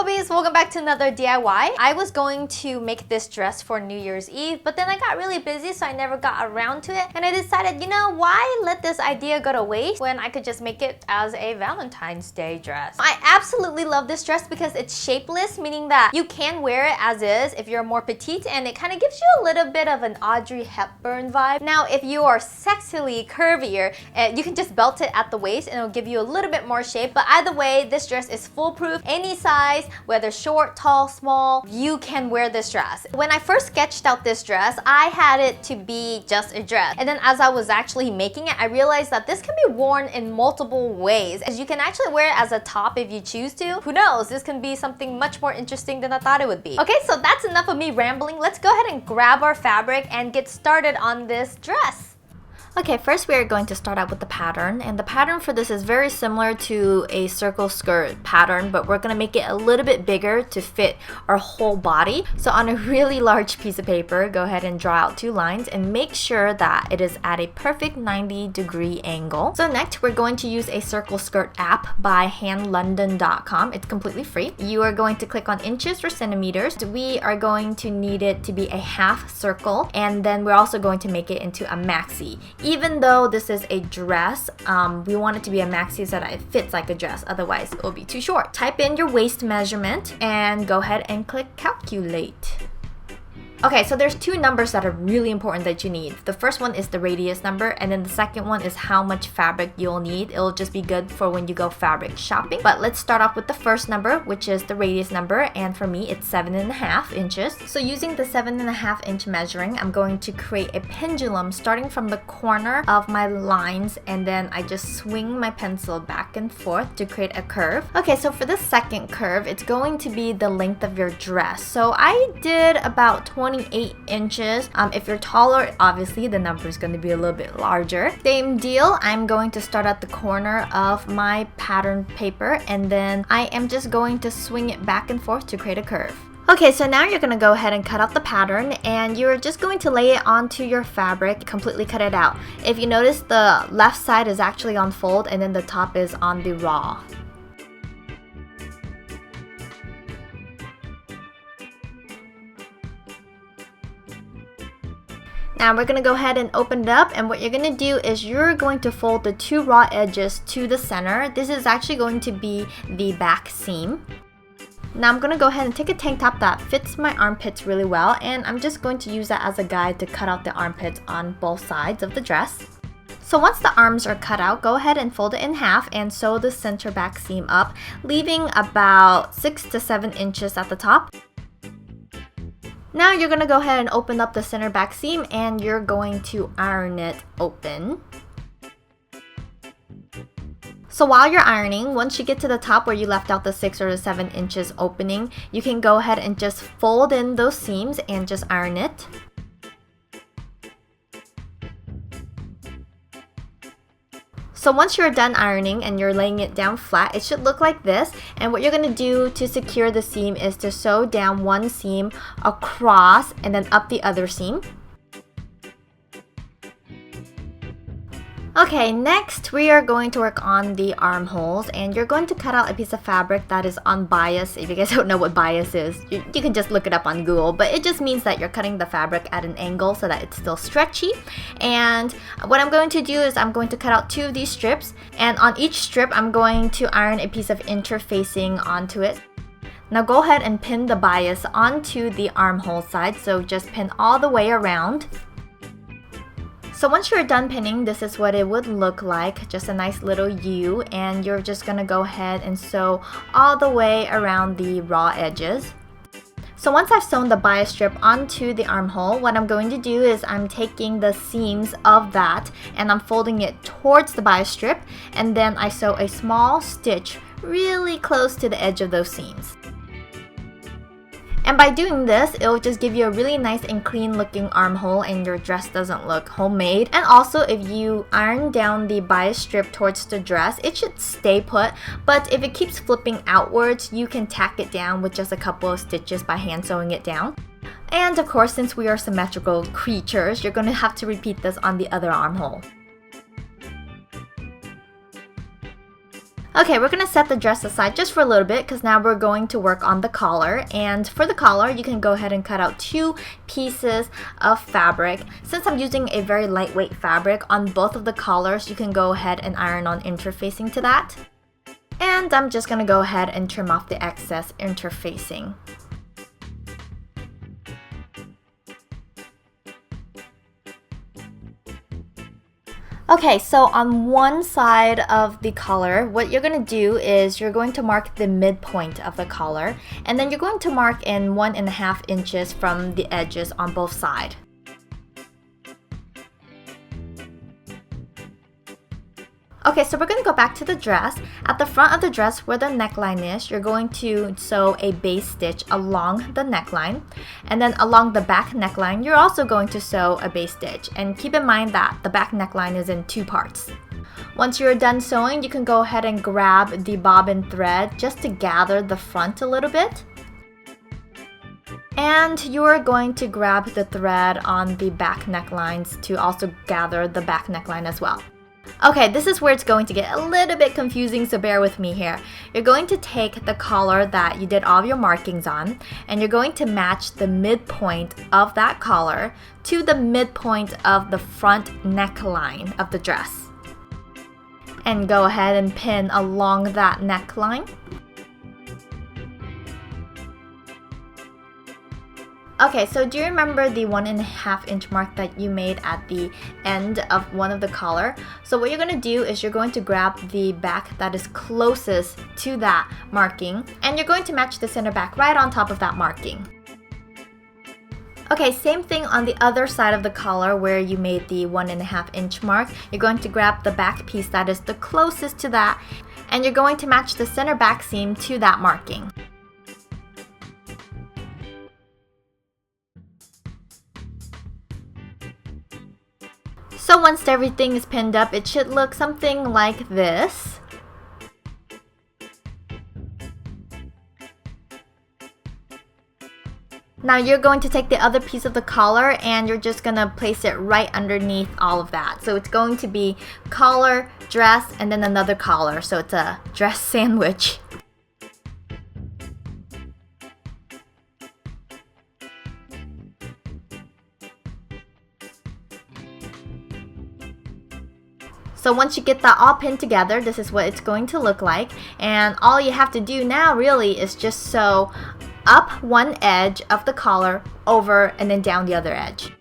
Sloabies! Welcome back to another DIY. I was going to make this dress for New Year's Eve, but then I got really busy so I never got around to it. And I decided, you know, why let this idea go to waste when I could just make it as a Valentine's Day dress. I absolutely love this dress because it's shapeless, meaning that you can wear it as is if you're more petite, and it kind of gives you a little bit of an Audrey Hepburn vibe. Now, if you are sexily curvier, you can just belt it at the waist and it'll give you a little bit more shape. But either way, this dress is foolproof. Any size, whether short, tall, small, you can wear this dress. When I first sketched out this dress, I had it to be just a dress. And then as I was actually making it, I realized that this can be worn in multiple ways. As you can actually wear it as a top if you choose to. Who knows, this can be something much more interesting than I thought it would be. Okay, so that's enough of me rambling. Let's go ahead and grab our fabric and get started on this dress. Okay, first we are going to start out with the pattern, and the pattern for this is very similar to a circle skirt pattern, but we're going to make it a little bit bigger to fit our whole body. So on a really large piece of paper, go ahead and draw out 2 lines and make sure that it is at a perfect 90-degree angle. So next, we're going to use a circle skirt app by handlondon.com. It's completely free. You are going to click on inches or centimeters. We are going to need it to be a half circle, and then we're also going to make it into a maxi. Even though this is a dress, we want it to be a maxi so that it fits like a dress, otherwise it will be too short. Type in your waist measurement and go ahead and click calculate. Okay, so there's 2 numbers that are really important that you need. The first one is the radius number, and then the second one is how much fabric you'll need. It'll just be good for when you go fabric shopping. But let's start off with the first number, which is the radius number, and for me it's 7.5 inches. So using the 7.5 inch measuring, I'm going to create a pendulum starting from the corner of my lines, and then I just swing my pencil back and forth to create a curve. Okay, so for the second curve, it's going to be the length of your dress. So I did about 28 inches. If you're taller, obviously the number is going to be a little bit larger. Same deal, I'm going to start at the corner of my pattern paper, and then I am just going to swing it back and forth to create a curve. Okay, so now you're going to go ahead and cut out the pattern, and you're just going to lay it onto your fabric, completely cut it out. If you notice, the left side is actually on fold and then the top is on the raw. Now we're going to go ahead and open it up, and what you're going to do is you're going to fold the 2 raw edges to the center. This is actually going to be the back seam. Now I'm going to go ahead and take a tank top that fits my armpits really well, and I'm just going to use that as a guide to cut out the armpits on both sides of the dress. So once the arms are cut out, go ahead and fold it in half and sew the center back seam up, leaving about 6 to 7 inches at the top. Now you're going to go ahead and open up the center back seam, and you're going to iron it open. So while you're ironing, once you get to the top where you left out the 6 or 7 inches opening, you can go ahead and just fold in those seams and just iron it. So once you're done ironing and you're laying it down flat, it should look like this. And what you're going to do to secure the seam is to sew down one seam across and then up the other seam. Okay, next we are going to work on the armholes, and you're going to cut out a piece of fabric that is on bias. If you guys don't know what bias is, you can just look it up on Google, but it just means that you're cutting the fabric at an angle so that it's still stretchy. And what I'm going to do is I'm going to cut out 2 of these strips, and on each strip I'm going to iron a piece of interfacing onto it. Now go ahead and pin the bias onto the armhole side, so just pin all the way around. So once you're done pinning, this is what it would look like, just a nice little U, and you're just going to go ahead and sew all the way around the raw edges. So once I've sewn the bias strip onto the armhole, what I'm going to do is I'm taking the seams of that and I'm folding it towards the bias strip, and then I sew a small stitch really close to the edge of those seams. And by doing this, it will just give you a really nice and clean looking armhole, and your dress doesn't look homemade. And also, if you iron down the bias strip towards the dress, it should stay put. But if it keeps flipping outwards, you can tack it down with just a couple of stitches by hand sewing it down. And of course, since we are symmetrical creatures, you're going to have to repeat this on the other armhole. Okay, we're gonna set the dress aside just for a little bit because now we're going to work on the collar. And for the collar, you can go ahead and cut out 2 pieces of fabric. Since I'm using a very lightweight fabric on both of the collars, you can go ahead and iron on interfacing to that. And I'm just gonna go ahead and trim off the excess interfacing. Okay, so on one side of the collar, what you're going to do is you're going to mark the midpoint of the collar, and then you're going to mark in 1.5 inches from the edges on both sides. Okay, so we're going to go back to the dress. At the front of the dress where the neckline is, you're going to sew a base stitch along the neckline. And then along the back neckline, you're also going to sew a base stitch. And keep in mind that the back neckline is in 2 parts. Once you're done sewing, you can go ahead and grab the bobbin thread just to gather the front a little bit. And you're going to grab the thread on the back necklines to also gather the back neckline as well. Okay, this is where it's going to get a little bit confusing, so bear with me here. You're going to take the collar that you did all of your markings on, and you're going to match the midpoint of that collar to the midpoint of the front neckline of the dress. And go ahead and pin along that neckline. Okay, so do you remember the 1.5 inch mark that you made at the end of one of the collar? So what you're going to do is you're going to grab the back that is closest to that marking, and you're going to match the center back right on top of that marking. Okay, same thing on the other side of the collar where you made the 1.5 inch mark. You're going to grab the back piece that is the closest to that, and you're going to match the center back seam to that marking. So once everything is pinned up, it should look something like this. Now you're going to take the other piece of the collar and you're just gonna place it right underneath all of that. So it's going to be collar, dress, and then another collar. So it's a dress sandwich. So once you get that all pinned together, this is what it's going to look like. And all you have to do now really is just sew up one edge of the collar over and then down the other edge.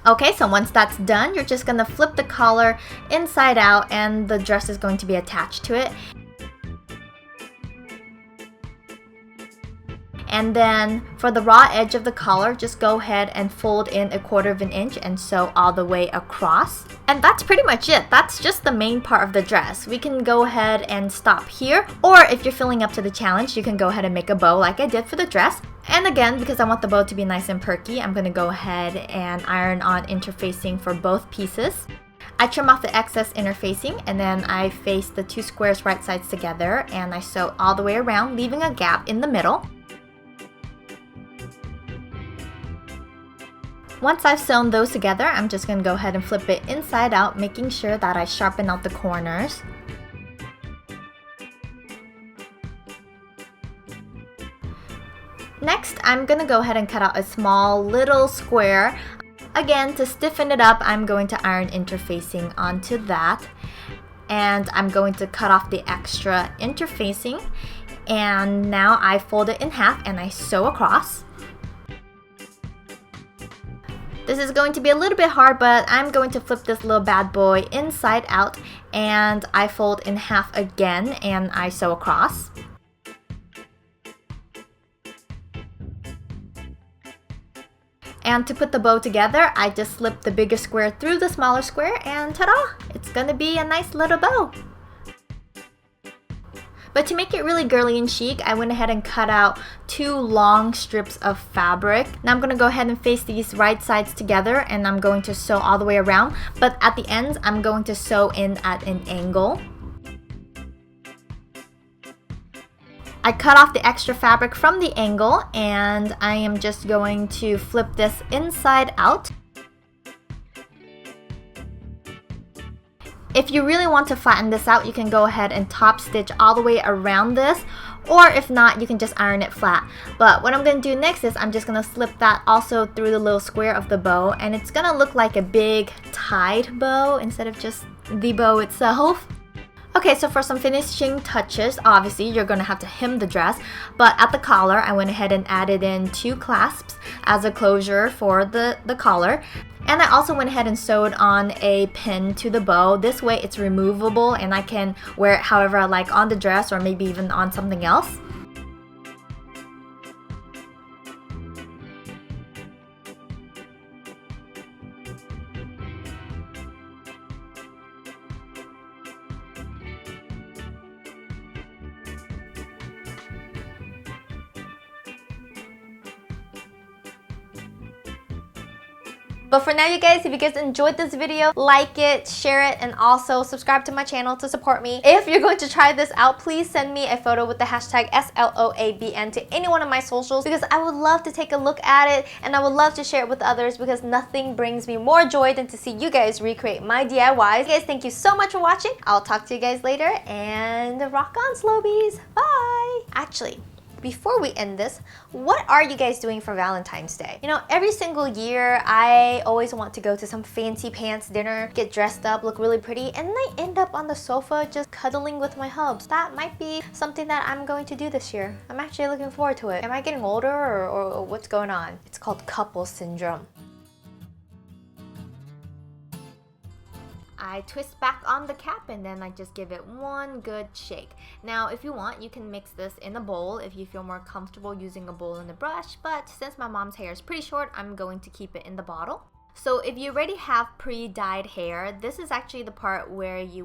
Okay, so once that's done, you're just going to flip the collar inside out and the dress is going to be attached to it. And then for the raw edge of the collar, just go ahead and fold in 1/4 inch and sew all the way across. And that's pretty much it. That's just the main part of the dress. We can go ahead and stop here, or if you're feeling up to the challenge, you can go ahead and make a bow like I did for the dress. And again, because I want the bow to be nice and perky, I'm going to go ahead and iron on interfacing for both pieces. I trim off the excess interfacing and then I face the 2 squares right sides together and I sew all the way around, leaving a gap in the middle. Once I've sewn those together, I'm just going to go ahead and flip it inside out, making sure that I sharpen out the corners. Next, I'm going to go ahead and cut out a small little square. Again, to stiffen it up, I'm going to iron interfacing onto that. And I'm going to cut off the extra interfacing. And now I fold it in half and I sew across. This is going to be a little bit hard, but I'm going to flip this little bad boy inside out and I fold in half again and I sew across. And to put the bow together, I just slip the bigger square through the smaller square and ta-da! It's gonna be a nice little bow. But to make it really girly and chic, I went ahead and cut out 2 long strips of fabric. Now I'm going to go ahead and face these right sides together and I'm going to sew all the way around. But at the ends, I'm going to sew in at an angle. I cut off the extra fabric from the angle and I am just going to flip this inside out. If you really want to flatten this out, you can go ahead and top stitch all the way around this, or if not, you can just iron it flat. But what I'm going to do next is I'm just going to slip that also through the little square of the bow, and it's going to look like a big tied bow instead of just the bow itself. Okay, so for some finishing touches, obviously you're going to have to hem the dress, but at the collar I went ahead and added in 2 clasps as a closure for the collar. And I also went ahead and sewed on a pin to the bow. This way it's removable and I can wear it however I like on the dress or maybe even on something else. But for now, you guys, if you guys enjoyed this video, like it, share it, and also subscribe to my channel to support me. If you're going to try this out, please send me a photo with the hashtag SLOABN to any one of my socials, because I would love to take a look at it and I would love to share it with others, because nothing brings me more joy than to see you guys recreate my DIYs. Guys, thank you so much for watching. I'll talk to you guys later, and rock on, Sloabies. Bye! Actually, before we end this, what are you guys doing for Valentine's Day? You know, every single year, I always want to go to some fancy pants dinner, get dressed up, look really pretty, and then I end up on the sofa just cuddling with my hubs. That might be something that I'm going to do this year. I'm actually looking forward to it. Am I getting older or what's going on? It's called couple syndrome. I twist back on the cap and then I just give it one good shake. Now if you want, you can mix this in a bowl if you feel more comfortable using a bowl and a brush, but since my mom's hair is pretty short, I'm going to keep it in the bottle. So if you already have pre-dyed hair, this is actually the part where you